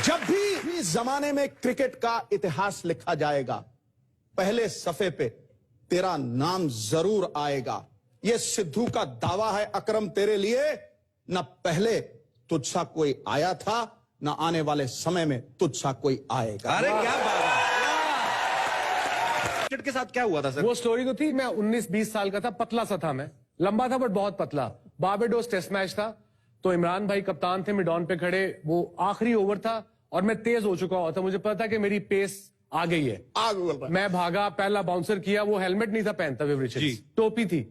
जब भी इस जमाने में क्रिकेट का इतिहास लिखा जाएगा, पहले सफे पे तेरा नाम जरूर आएगा। यह सिद्धू का दावा है अकरम तेरे लिए, न पहले तुझसा कोई आया था, न आने वाले समय में तुझसा कोई आएगा। अरे क्या बात है। क्रिकेट के साथ क्या हुआ था सर? वो स्टोरी तो थी, मैं 19-20 साल का था, पतला सा था मैं, लंबा था बट बहुत पतला। बारबेडोस टेस्ट मैच था, तो इमरान भाई कप्तान थे, मिडॉन पे खड़े, वो आखिरी ओवर था और मैं तेज हो चुका हुआ था, मुझे पता था कि मेरी पेस आ गई है। मैं भागा, पहला बाउंसर किया, वो हेलमेट नहीं था पहनता विव रिचर्ड्स, टोपी थी,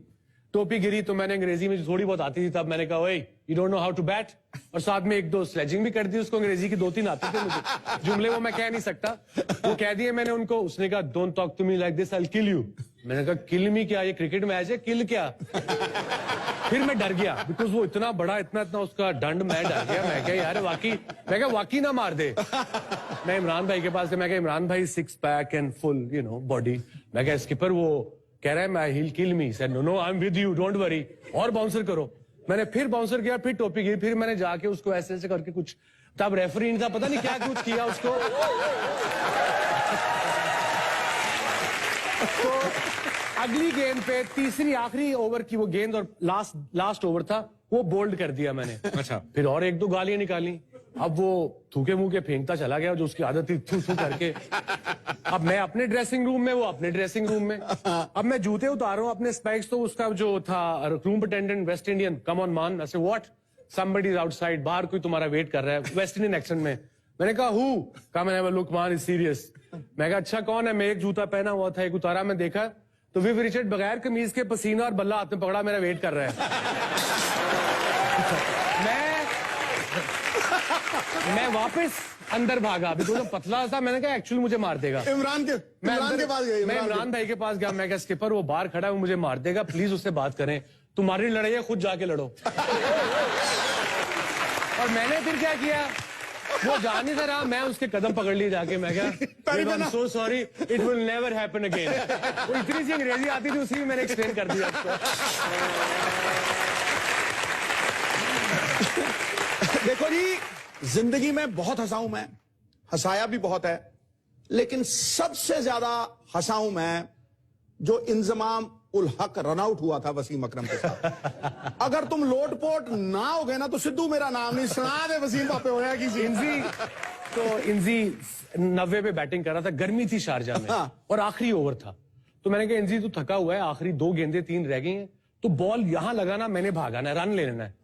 टोपी गिरी तो मैंने अंग्रेजी में थोड़ी बहुत आती थी तब, मैंने कहा ओए you don't know how to bat, और साथ में एक दो स्लेजिंग भी कर दी उसको, अंग्रेजी की 2-3 आते थे मुझे, जुमले वो मैं कह नहीं सकता, वो कह दिए मैंने उनको। उसने कहा don't talk to me like this, I will kill you. मैंने कहा किल मी क्या, ये क्रिकेट मैच है, किल क्या? फिर मैं डर गया, बिकॉज वो इतना बड़ा, इतना उसका दंड, मैं डर गया। मैं क्या यार वाकई ना मार दे। मैं इमरान भाई के पास गया, मैं क्या इमरान भाई 6 पैक एंड फुल बॉडी, मैं क्या स्किपर वो कह रहा है मैं he'll kill me, said no I am with you don't worry, और बाउंसर करो। मैंने फिर बाउंसर किया, फिर टोपी गिरी, फिर मैंने जाके उसको ऐसे ऐसे करके कुछ, तब रेफरी नहीं था, पता नहीं क्या कुछ किया उसको। तो अगली गेंद पे तीसरी आखिरी ओवर की वो गेंद और लास्ट ओवर था, वो बोल्ड कर दिया मैंने। अच्छा। फिर और 1-2 गालियां निकाली, अब वो थूके मुंह के फेंकता चला गया, जो उसकी आदत थी थू थू करके। अब मैं अपने ड्रेसिंग रूम में, वो अपने ड्रेसिंग रूम में। अब मैं जूते उतार रहा हूँ अपने स्पेक्स, तो उसका जो था room attendant West Indian, come on man, I said what, somebody is outside, बाहर कोई तुम्हारा वेट कर रहा है, वेस्ट इंडियन एक्सेंट में। मैंने कहा who, come and have a look, मान इज सीरियस। मैं कहा अच्छा कौन है? मैं एक जूता पहना हुआ था, एक उतारा, मैं देखा तो विव रिचर्ड बगैर कमीज के, पसीना और बल्ला हाथ में पकड़ा, मेरा वेट कर रहा है। मैं वापस अंदर भागा, अभी तो पतला था, मैंने कहा एक्चुअली मुझे मार देगा। इमरान के पास गए, मैं इमरान भाई के पास गया, मैं क्या स्किपर वो बाहर खड़ा है, वो मुझे मार देगा, प्लीज उससे बात करें, तुम्हारी लड़ाई है खुद जाके लड़ो। और मैंने फिर क्या किया, वो जा नहीं था रहा, मैं उसके कदम पकड़ लिए जाके, मैं क्या so sorry it will never happen again. वो इतनी सी अंग्रेजी आती थी, उसी में मैंने एक्सप्लेन कर दिया उसको। देखो जी, जिंदगी में बहुत हंसा हूं मैं, हंसाया भी बहुत है, लेकिन सबसे ज्यादा हंसा हूं मैं जो इंजमाम उल हक रनआउट हुआ था वसीम अकरम के साथ। अगर तुम लोटपोट ना हो गए ना तो सिद्धू मेरा नाम नहीं, सुना दे वसीम पापे होया किसी। इंजी 90 पे बैटिंग कर रहा था, गर्मी थी शारजा में, और आखिरी ओवर था, तो मैंने कहा इंजी तू थका हुआ है, आखिरी 2 गेंदें 3 रह गई हैं, तो बॉल यहां लगाना, मैंने भागाना है, रन ले लेना है।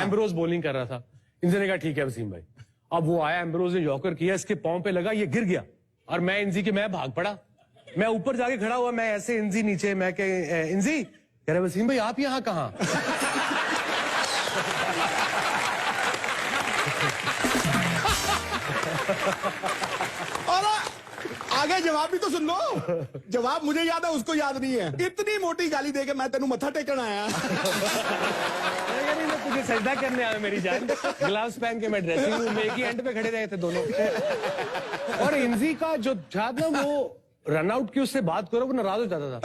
एम्ब्रोज बॉलिंग कर रहा था, इंजी ने कहा ठीक है वसीम भाई। अब वो आया, एम्ब्रोज ने यॉर्कर किया, इसके पांव पे लगा, ये गिर गया, और मैं इंजी के मैं भाग पड़ा, मैं ऊपर जाके खड़ा हुआ, मैं ऐसे, इंजी नीचे, मैं कह इंजी, कह रहे वसीम भाई आप यहाँ कहाँ? और आगे जवाब भी तो सुन लो, जवाब मुझे याद है, उसको याद नहीं है। इतनी मोटी गाली देके मैं तेनू मत्था टेकन आया। तुझे सजदा करने आया मेरी जान, ग्लव्स पहन के मैं ड्रेसिंग रूम में, एक ही एंड पे खड़े रहे थे दोनों। और इंजी का जो था ना, वो रनआउट की उससे बात करो वो नाराज हो जाता था,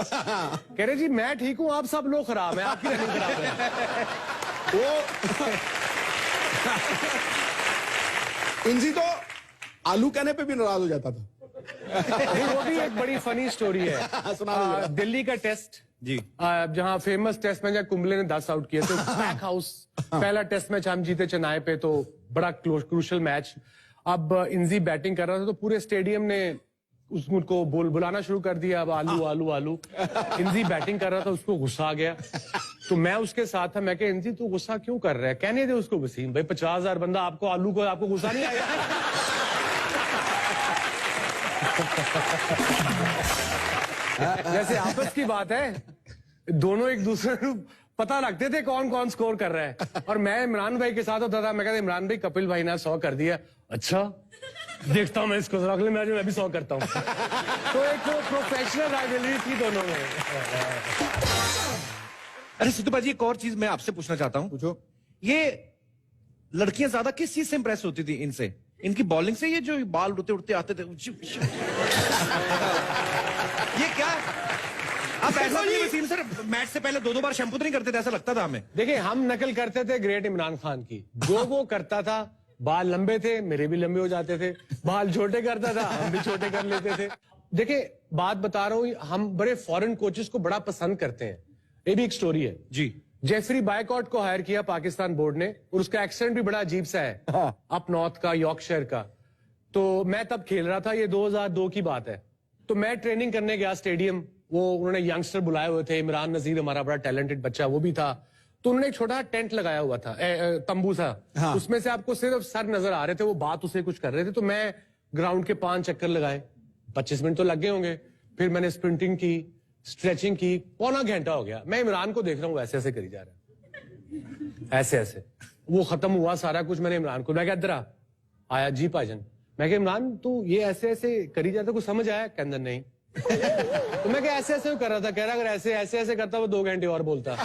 कह रहे जी मैं ठीक हूं, आप सब लोग खराब हैं, आपकी रनिंग खराब है। वो इंजी तो आलू कहने पे भी नाराज हो जाता था। वो भी एक बड़ी फनी स्टोरी है। दिल्ली का टेस्ट जी, जहां फेमस टेस्ट मैच कुंबले ने 10 आउट किए थे, पैक हाउस, पहला टेस्ट मैच हम जीते चेन्नई पे, तो बड़ा क्रूशियल मैच। अब इंजी बैटिंग कर रहा था, तो पूरे स्टेडियम ने उसको बुलाना शुरू कर दिया, अब आलू आलू आलू। इंजी बैटिंग कर रहा था, उसको गुस्सा आ गया, तो मैं उसके साथ था, मैं कहा इंजी तू गुस्सा क्यों कर रहा है? कहने दे उसको वसीम भाई, 50,000 बंदा आपको आलू को, आपको गुस्सा नहीं आएगा? जैसे आपस की बात है, दोनों एक दूसरे को पता रखते थे कौन कौन स्कोर कर रहा है, और मैं इमरान भाई के साथ होता था, मैं कहता इमरान भाई कपिल भाई ने 100 कर दिया, अच्छा देखता हूं मैं इसको, अगले मैच में मैं भी 100 करता हूं। तो एक प्रोफेशनल राइवलरी थी दोनों में। अरे सिद्धू भाजी, एक और चीज मैं आपसे पूछना चाहता हूँ। पूछो। ये लड़कियां ज्यादा किस चीज से इंप्रेस होती थी इनसे? इनकी बॉलिंग से, ये जो बाल उड़ते उड़ते आते थे? ये क्या आप ऐसा नहीं वसीम सर, मैच से पहले 2-2 बार शैम्पू तो नहीं करते थे? ऐसा लगता था हमें। देखिए हम नकल करते थे ग्रेट इमरान खान की, जो वो करता था बाल लंबे थे, मेरे भी लंबे हो जाते थे, बाल छोटे करता था, हम भी छोटे कर लेते थे। देखिए बात बता रहा हूं, हम बड़े फॉरेन कोचेस को बड़ा पसंद करते हैं। ये भी एक स्टोरी है जी। जेफरी बायकॉट को हायर किया पाकिस्तान बोर्ड ने, और उसका एक्सेंट भी बड़ा अजीब सा है, अप नॉर्थ का, यॉर्कशायर का। तो मैं तब खेल रहा था, ये 2002 की बात है। तो मैं ट्रेनिंग करने गया स्टेडियम, वो उन्होंने यंगस्टर बुलाए हुए थे, इमरान नजीर हमारा बड़ा टैलेंटेड बच्चा वो भी था। तो उन्होंने एक छोटा टेंट लगाया हुआ था, तंबू सा, उसमें से आपको सिर्फ सर नजर आ रहे थे, वो बात उसे कुछ कर रहे थे। तो मैं ग्राउंड के 5 चक्कर लगाए, 25 मिनट तो लग गए होंगे। फिर मैंने स्प्रिंटिंग की, स्ट्रेचिंग की, पौना घंटा हो गया। मैं इमरान को देख रहा हूँ ऐसे ऐसे करी जा रहा है, ऐसे ऐसे। वो खत्म हुआ सारा कुछ, मैंने इमरान को, मैं क्या इधर आया जी भाईजान, मैं क्या इमरान तू ये ऐसे ऐसे करी जाता, कुछ समझ आया? के अंदर नहीं। तो मैं क्या ऐसे ऐसे कर रहा था, कह रहा अगर ऐसे ऐसे ऐसे करता वो 2 घंटे और बोलता।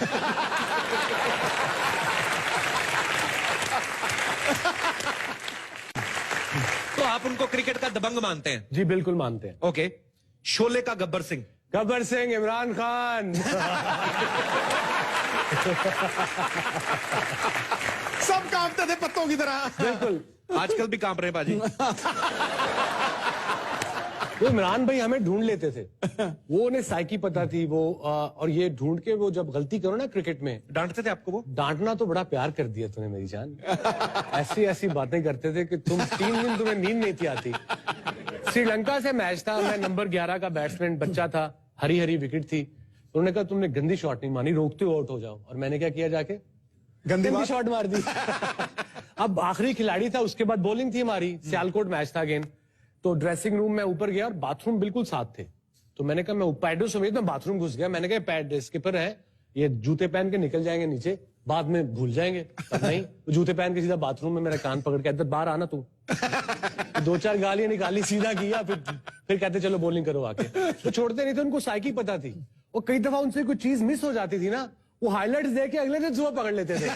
तो आप उनको क्रिकेट का दबंग मानते हैं? जी बिल्कुल मानते हैं। ओके, शोले का गब्बर सिंह? गब्बर सिंह, इमरान खान। सब कांपते थे पत्तों की तरह। बिल्कुल। आजकल भी कांप रहे हैं बाजी। वो इमरान भाई हमें ढूंढ लेते थे, वो उन्हें साइकी पता थी वो, और ये ढूंढ के वो जब गलती करो ना क्रिकेट में, डांटते थे आपको वो? डांटना तो बड़ा प्यार कर दिया तूने मेरी जान। ऐसी ऐसी बातें करते थे कि तुम 3 दिन तुम्हें नींद नहीं थी आती। श्रीलंका से मैच था, मैं नंबर 11 का बैट्समैन बच्चा था, हरी हरी विकेट थी। उन्होंने कहा तुमने गंदी शॉट नहीं मानी, रोकते हो आउट हो जाओ। और मैंने क्या किया, जाके गंदी शॉट मार दी। अब आखिरी खिलाड़ी था, उसके बाद बॉलिंग थी हमारी, सियालकोट मैच था अगेन। तो ड्रेसिंग रूम में ऊपर गया और बाथरूम बिल्कुल साथ थे। तो मैंने कहा, मैं पैडों समेत मैं बाथरूम घुस गया। मैंने कहा पैड स्किपर है, ये जूते पहन के निकल जाएंगे नीचे, बाद में भूल जाएंगे। पर नहीं, जूते पहन के सीधा बाथरूम में मेरा कान पकड़ के, इधर बाहर आना तू। 2-4 गालियां निकाली, सीधा किया, फिर कहते चलो बॉलिंग करो आके। तो छोड़ते नहीं थे, उनको साइकी पता थी। और कई दफा उनसे कोई चीज मिस हो जाती थी ना, वो हाईलाइट्स देख के अगले दिन सुबह पकड़ लेते थे।